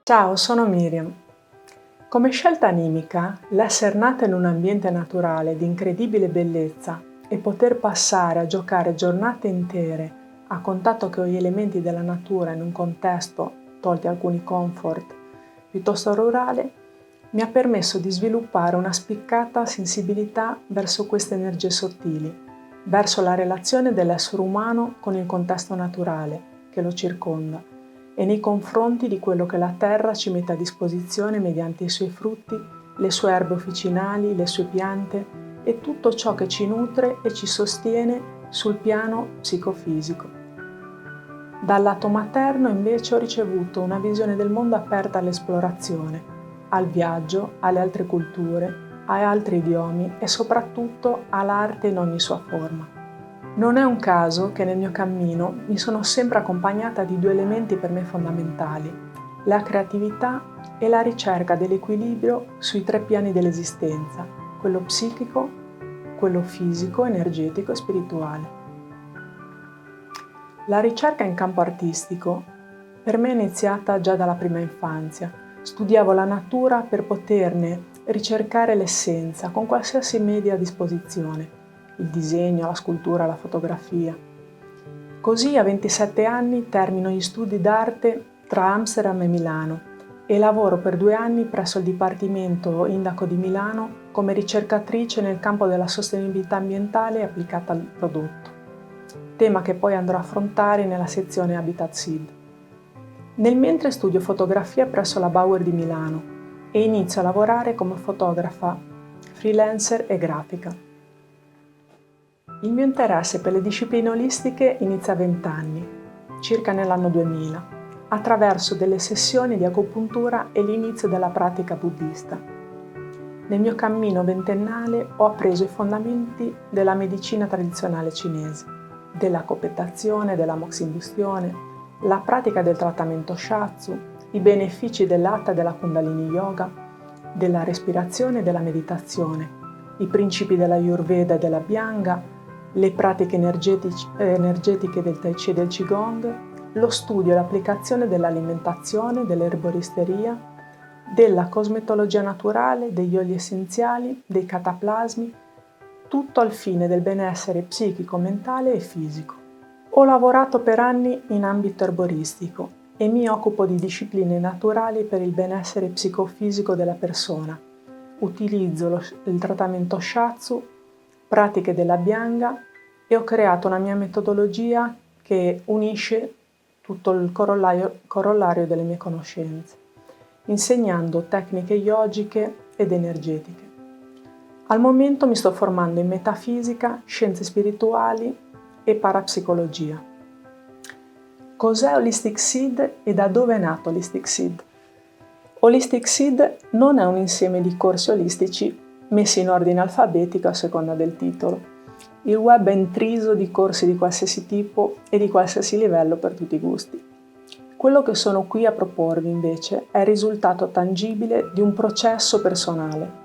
Ciao, sono Miriam. Come scelta animica, l'essere nata in un ambiente naturale di incredibile bellezza e poter passare a giocare giornate intere a contatto con gli elementi della natura in un contesto, tolti alcuni comfort, piuttosto rurale, mi ha permesso di sviluppare una spiccata sensibilità verso queste energie sottili, verso la relazione dell'essere umano con il contesto naturale che lo circonda e nei confronti di quello che la terra ci mette a disposizione mediante i suoi frutti, le sue erbe officinali, le sue piante e tutto ciò che ci nutre e ci sostiene sul piano psicofisico. Dal lato materno invece ho ricevuto una visione del mondo aperta all'esplorazione, al viaggio, alle altre culture, a altri idiomi e soprattutto all'arte in ogni sua forma. Non è un caso che nel mio cammino mi sono sempre accompagnata di due elementi per me fondamentali, la creatività e la ricerca dell'equilibrio sui tre piani dell'esistenza, quello psichico, quello fisico, energetico e spirituale. La ricerca in campo artistico per me è iniziata già dalla prima infanzia. Studiavo la natura per poterne ricercare l'essenza con qualsiasi media a disposizione, il disegno, la scultura, la fotografia. Così a 27 anni termino gli studi d'arte tra Amsterdam e Milano e lavoro per 2 anni presso il Dipartimento Indaco di Milano come ricercatrice nel campo della sostenibilità ambientale applicata al prodotto, tema che poi andrò a affrontare nella sezione Habitat Seed. Nel mentre studio fotografia presso la Bauer di Milano e inizio a lavorare come fotografa, freelancer e grafica. Il mio interesse per le discipline olistiche inizia a 20 anni, circa nell'anno 2000, attraverso delle sessioni di agopuntura e l'inizio della pratica buddista. Nel mio cammino ventennale ho appreso i fondamenti della medicina tradizionale cinese, della copettazione, della moximbustione, la pratica del trattamento shiatsu, i benefici dell'hatha e della kundalini yoga, della respirazione e della meditazione, i principi dell'Ayurveda e della Bhyanga, le pratiche energetiche del Tai Chi e del Qigong, lo studio e l'applicazione dell'alimentazione, dell'erboristeria, della cosmetologia naturale, degli oli essenziali, dei cataplasmi, tutto al fine del benessere psichico, mentale e fisico. Ho lavorato per anni in ambito erboristico e mi occupo di discipline naturali per il benessere psicofisico della persona. Utilizzo il trattamento shiatsu, pratiche della Bhyanga e ho creato una mia metodologia che unisce tutto il corollario delle mie conoscenze, insegnando tecniche yogiche ed energetiche. Al momento mi sto formando in metafisica, scienze spirituali e parapsicologia. Cos'è Holistic Seed e da dove è nato Holistic Seed? Holistic Seed non è un insieme di corsi olistici messi in ordine alfabetico a seconda del titolo. Il web è intriso di corsi di qualsiasi tipo e di qualsiasi livello per tutti i gusti. Quello che sono qui a proporvi invece è il risultato tangibile di un processo personale.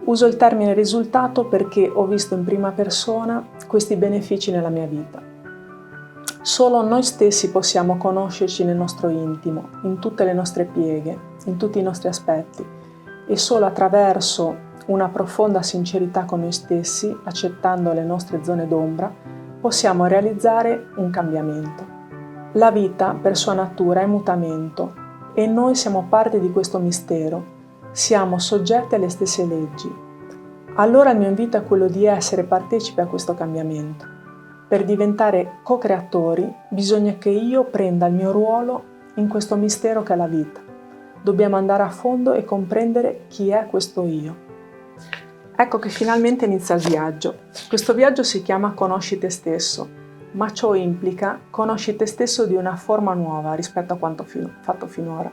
Uso il termine risultato perché ho visto in prima persona questi benefici nella mia vita. Solo noi stessi possiamo conoscerci nel nostro intimo, in tutte le nostre pieghe, in tutti i nostri aspetti, e solo attraverso una profonda sincerità con noi stessi, accettando le nostre zone d'ombra, possiamo realizzare un cambiamento. La vita, per sua natura, è mutamento e noi siamo parte di questo mistero. Siamo soggetti alle stesse leggi. Allora il mio invito è quello di essere partecipi a questo cambiamento. Per diventare co-creatori bisogna che io prenda il mio ruolo in questo mistero che è la vita. Dobbiamo andare a fondo e comprendere chi è questo io. Ecco che finalmente inizia il viaggio. Questo viaggio si chiama Conosci te stesso, ma ciò implica conosci te stesso di una forma nuova rispetto a quanto fatto finora.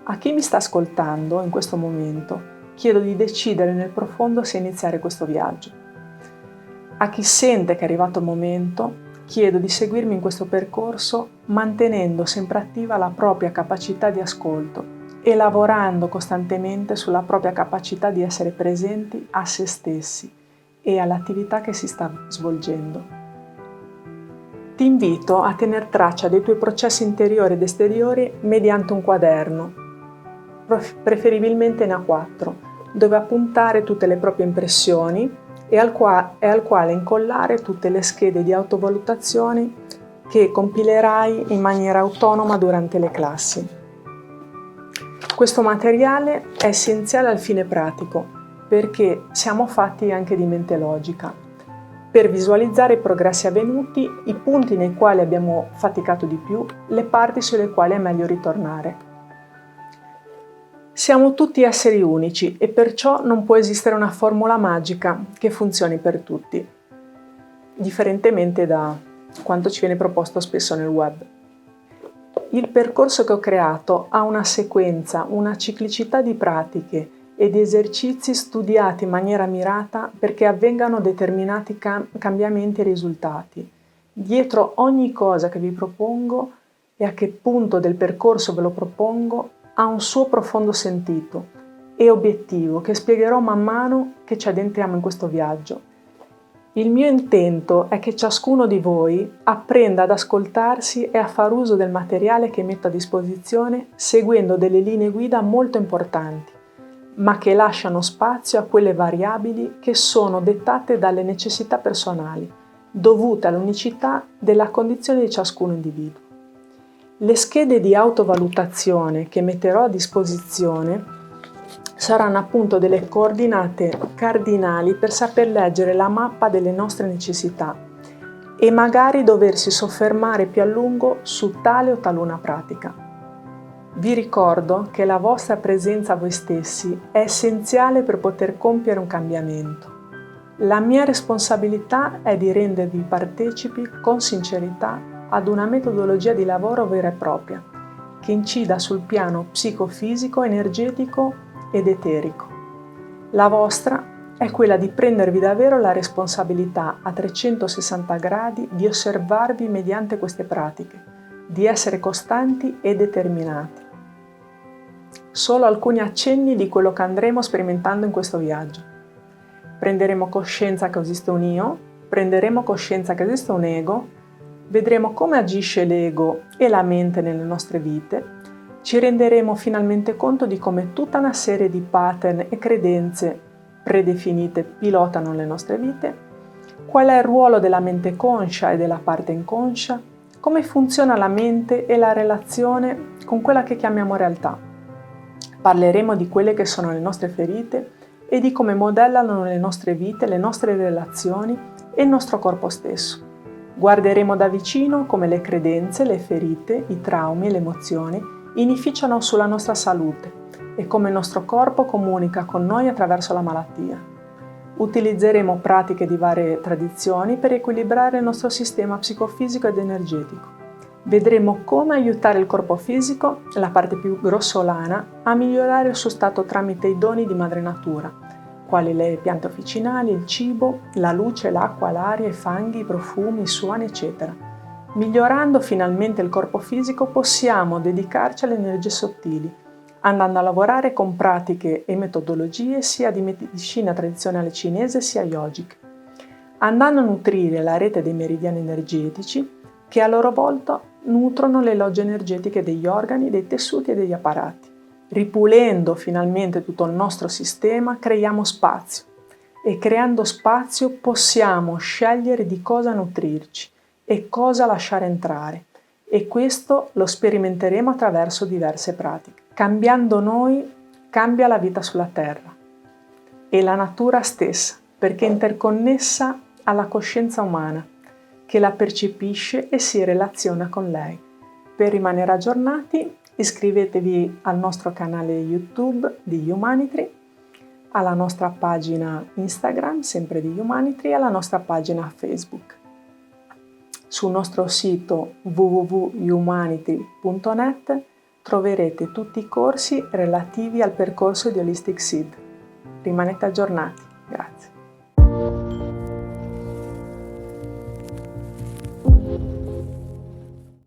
A chi mi sta ascoltando in questo momento, chiedo di decidere nel profondo se iniziare questo viaggio. A chi sente che è arrivato il momento, chiedo di seguirmi in questo percorso mantenendo sempre attiva la propria capacità di ascolto e lavorando costantemente sulla propria capacità di essere presenti a se stessi e all'attività che si sta svolgendo. Ti Ti invito a tener traccia dei tuoi processi interiori ed esteriori mediante un quaderno, preferibilmente in A4, dove appuntare tutte le proprie impressioni e al quale incollare tutte le schede di autovalutazione che compilerai in maniera autonoma durante le classi. Questo materiale è essenziale al fine pratico, perché siamo fatti anche di mente logica, per visualizzare i progressi avvenuti, i punti nei quali abbiamo faticato di più, le parti sulle quali è meglio ritornare. Siamo tutti esseri unici e perciò non può esistere una formula magica che funzioni per tutti, differentemente da quanto ci viene proposto spesso nel web. Il percorso che ho creato ha una sequenza, una ciclicità di pratiche e di esercizi studiati in maniera mirata perché avvengano determinati cambiamenti e risultati. Dietro ogni cosa che vi propongo e a che punto del percorso ve lo propongo ha un suo profondo sentito e obiettivo che spiegherò man mano che ci addentriamo in questo viaggio. Il mio intento è che ciascuno di voi apprenda ad ascoltarsi e a far uso del materiale che metto a disposizione seguendo delle linee guida molto importanti, ma che lasciano spazio a quelle variabili che sono dettate dalle necessità personali, dovute all'unicità della condizione di ciascun individuo. Le schede di autovalutazione che metterò a disposizione saranno appunto delle coordinate cardinali per saper leggere la mappa delle nostre necessità e magari doversi soffermare più a lungo su tale o taluna pratica. Vi ricordo che la vostra presenza a voi stessi è essenziale per poter compiere un cambiamento. La mia responsabilità è di rendervi partecipi con sincerità ad una metodologia di lavoro vera e propria, che incida sul piano psicofisico, energetico ed eterico. La vostra è quella di prendervi davvero la responsabilità a 360 gradi di osservarvi mediante queste pratiche, di essere costanti e determinati. Solo alcuni accenni di quello che andremo sperimentando in questo viaggio. Prenderemo coscienza che esiste un io, prenderemo coscienza che esiste un ego, vedremo come agisce l'ego e la mente nelle nostre vite, ci renderemo finalmente conto di come tutta una serie di pattern e credenze predefinite pilotano le nostre vite, qual è il ruolo della mente conscia e della parte inconscia, come funziona la mente e la relazione con quella che chiamiamo realtà. Parleremo di quelle che sono le nostre ferite e di come modellano le nostre vite, le nostre relazioni e il nostro corpo stesso. Guarderemo da vicino come le credenze, le ferite, i traumi e le emozioni inficiano sulla nostra salute e come il nostro corpo comunica con noi attraverso la malattia. Utilizzeremo pratiche di varie tradizioni per equilibrare il nostro sistema psicofisico ed energetico. Vedremo come aiutare il corpo fisico, la parte più grossolana, a migliorare il suo stato tramite i doni di madre natura, quali le piante officinali, il cibo, la luce, l'acqua, l'aria, i fanghi, i profumi, i suoni, eccetera. Migliorando finalmente il corpo fisico possiamo dedicarci alle energie sottili, andando a lavorare con pratiche e metodologie sia di medicina tradizionale cinese sia yogica, andando a nutrire la rete dei meridiani energetici che a loro volta nutrono le logge energetiche degli organi, dei tessuti e degli apparati. Ripulendo finalmente tutto il nostro sistema, creiamo spazio e creando spazio possiamo scegliere di cosa nutrirci e cosa lasciare entrare e questo lo sperimenteremo attraverso diverse pratiche. Cambiando noi, cambia la vita sulla Terra e la natura stessa perché è interconnessa alla coscienza umana che la percepisce e si relaziona con lei. Per rimanere aggiornati, iscrivetevi al nostro canale YouTube di Humanitry, alla nostra pagina Instagram, sempre di Humanitry, e alla nostra pagina Facebook. Sul nostro sito www.humanitry.net troverete tutti i corsi relativi al percorso di Holistic Seed. Rimanete aggiornati. Grazie.